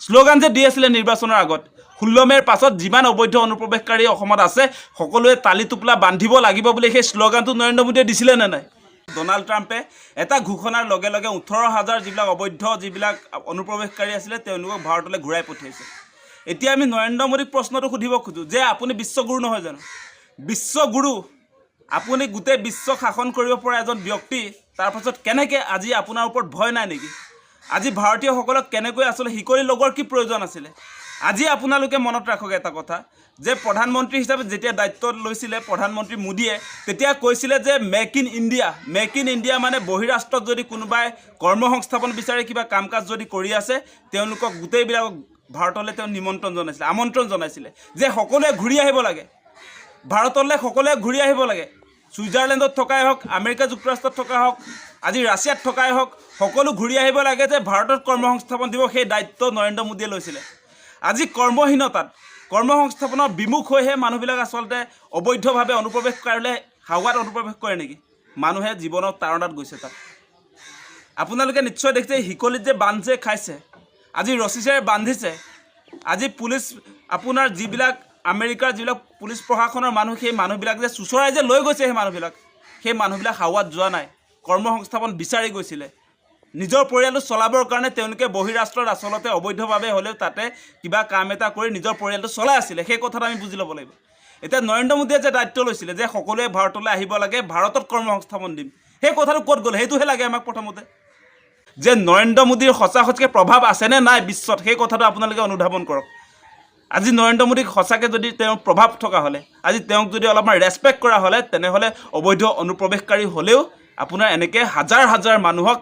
slogan যে দি আছিলে নিৰ্বাচনৰ আগত 16 মেৰ পাছত যিমান অবৈধ অনুপ্ৰৱেশকাৰী অসমত আছে সকলোৱে তালি টোপলা বান্ধিব লাগিব বুলি সেই শ্লোগানটো নৰেন্দ্ৰ মোদীয়ে দিছিলে নে নাই ডোনাল্ড ট্ৰাম্পে এটা ঘোষণাৰ লগে লগে 18,000 যিবিলাক অবৈধ যিবিলাক অনুপ্ৰৱেশকাৰী আছিলে তেওঁলোকক ভাৰতলৈ ঘূৰাই পঠিয়াইছে এতিয়া আমি নৰেন্দ্ৰ মোদীক প্ৰশ্নটো সুধিব খোজো যে আপুনি বিশ্বগুৰু নহয় জানো বিশ্বগুৰু আপুনি গোটেই বিশ্ব শাসন কৰিব পৰা এজন ব্যক্তি তাৰ পাছত কেনেকৈ আজি আপোনাৰ ওপৰত ভয় নাই নেকি আজি ভাৰতীয়সকলক কেনেকৈ আসলে হিকৰি লগৰ কি প্ৰয়োজন আছিলে আজি আপোনালোকে মনত ৰাখক এটা কথা যে প্ৰধানমন্ত্ৰী হিচাপে যেতিয়া দায়িত্ব লৈছিলে প্ৰধানমন্ত্ৰী মোদীয়ে তেতিয়া কৈছিলে যে মেক ইন ইণ্ডিয়া মানে বহিৰাষ্ট্ৰত যদি কোনোবাই কৰ্মসংস্থাপন বিচাৰি কিবা কাম কাজ যদি কৰি আছে তেওঁলোকক গোটেইবিলাকক ভাৰতলৈ তেওঁ আমন্ত্ৰণ জনাইছিলে যে সকলোৱে ঘূৰি আহিব লাগে ভাৰতলৈ সকলোৱে ঘূৰি আহিব লাগে ছুইজাৰলেণ্ডত থকাই হওক আমেৰিকা যুক্তৰাষ্ট্ৰত থকা হওক আজি ৰাছিয়াত থকাই হওক সকলো ঘূৰি আহিব লাগে যে ভাৰতত কৰ্মসংস্থাপন দিব সেই দায়িত্ব নৰেন্দ্ৰ মোদীয়ে লৈছিলে আজি কৰ্মসংস্থাপনৰ বিমুখ হৈহে মানুহবিলাক আচলতে অবৈধভাৱে অনুপ্ৰৱেশকাৰীলৈ হাৱাত অনুপ্ৰৱেশ কৰে নেকি মানুহে জীৱনৰ তাৰণাত গৈছে তাত আপোনালোকে নিশ্চয় দেখিছে হিকলিত যে বান্ধ যে খাইছে আজি ৰচিছেৰে বান্ধিছে আজি পুলিচ আপোনাৰ যিবিলাক আমেৰিকাৰ যিবিলাক পুলিচ প্ৰশাসনৰ মানুহ সেই মানুহবিলাক যে চুচৰাই যে লৈ গৈছে সেই মানুহবিলাক হাৱাত যোৱা নাই কৰ্মসংস্থাপন বিচাৰি গৈছিলে নিজৰ পৰিয়ালটো চলাবৰ কাৰণে তেওঁলোকে বহিৰাষ্ট্ৰত আচলতে অবৈধভাৱে হ'লেও তাতে কিবা কাম এটা কৰি নিজৰ পৰিয়ালটো চলাই আছিলে সেই কথাটো আমি বুজি ল'ব লাগিব এতিয়া নৰেন্দ্ৰ মোদীয়ে যে দায়িত্ব লৈছিলে যে সকলোৱে ভাৰতলৈ আহিব লাগে ভাৰতত কৰ্মসংস্থাপন দিম সেই কথাটো ক'ত গ'ল সেইটোহে লাগে আমাক প্ৰথমতে যে নৰেন্দ্ৰ মোদীৰ সঁচাকৈ প্ৰভাৱ আছেনে নাই বিশ্বত সেই কথাটো আপোনালোকে অনুধাৱন কৰক আজি নৰেন্দ্ৰ মোদীক সঁচাকৈ যদি তেওঁৰ প্ৰভাৱ থকা হ'লে আজি তেওঁক যদি অলপমান ৰেছপেক্ট কৰা হ'লে তেনেহ'লে অবৈধ অনুপ্ৰৱেশকাৰী হ'লেও আপোনাৰ এনেকৈ হাজাৰ হাজাৰ মানুহক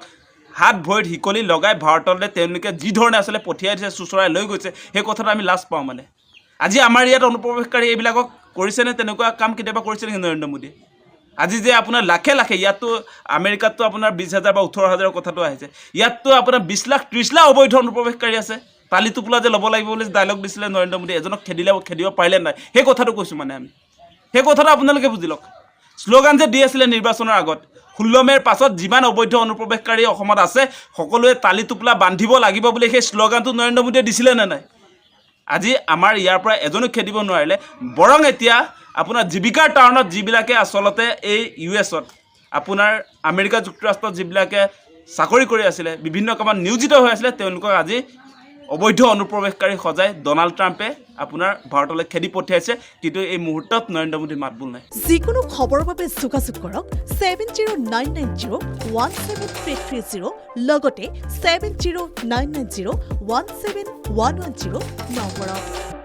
হাত ভৰিত হিকলি লগাই ভাৰতলৈ তেওঁলোকে যি ধৰণে আচলতে পঠিয়াই দিছে চুচৰাই লৈ গৈছে সেই কথাটো আমি লাজ পাওঁ মানে আজি আমাৰ ইয়াত অনুপ্ৰৱেশকাৰী এইবিলাকক কৰিছেনে তেনেকুৱা কাম কেতিয়াবা কৰিছে নেকি নৰেন্দ্ৰ মোদীয়ে আজি যে আপোনাৰ লাখে ইয়াততো আমেৰিকাততো আপোনাৰ 20,000 বা 18,000 কথাটো আহিছে ইয়াততো আপোনাৰ 20 লাখ 30 লাখ অবৈধ অনুপ্ৰৱেশকাৰী আছে তালি টোপোলা যে ল'ব লাগিব বুলি ডায়লগ দিছিলে নৰেন্দ্ৰ মোদী এজনক খেদিব পাৰিলে নাই সেই কথাটো কৈছোঁ মানে আমি সেই কথাটো আপোনালোকে বুজি লওক শ্লোগান যে দি আছিলে নিৰ্বাচনৰ আগত 16 মেৰ পাছত যিমান অবৈধ অনুপ্ৰৱেশকাৰী অসমত আছে সকলোৱে তালি টোপোলা বান্ধিব লাগিব বুলি সেই শ্লোগানটো নৰেন্দ্ৰ মোদীয়ে দিছিলে নে নাই আজি আমাৰ ইয়াৰ পৰা এজনো খেদিব নোৱাৰিলে বৰং এতিয়া আপোনাৰ জীৱিকাৰ টাউনত যিবিলাকে আচলতে এই ইউএছত আপোনাৰ আমেৰিকা যুক্তৰাষ্ট্ৰত যিবিলাকে চাকৰি কৰি আছিলে বিভিন্ন কামত নিয়োজিত হৈ আছিলে তেওঁলোকক আজি অবৈধ অনুপ্ৰৱেশকাৰী সজাই ডোনাল্ড ট্ৰাম্পে আপোনাৰ ভাৰতলৈ খেদি পঠিয়াইছে কিন্তু এই মুহূৰ্তত নৰেন্দ্ৰ মোদীৰ মাতবোল নাই যিকোনো খবৰৰ বাবে যোগাযোগ কৰক 7099017330 লগতে 7099017110 নম্বৰত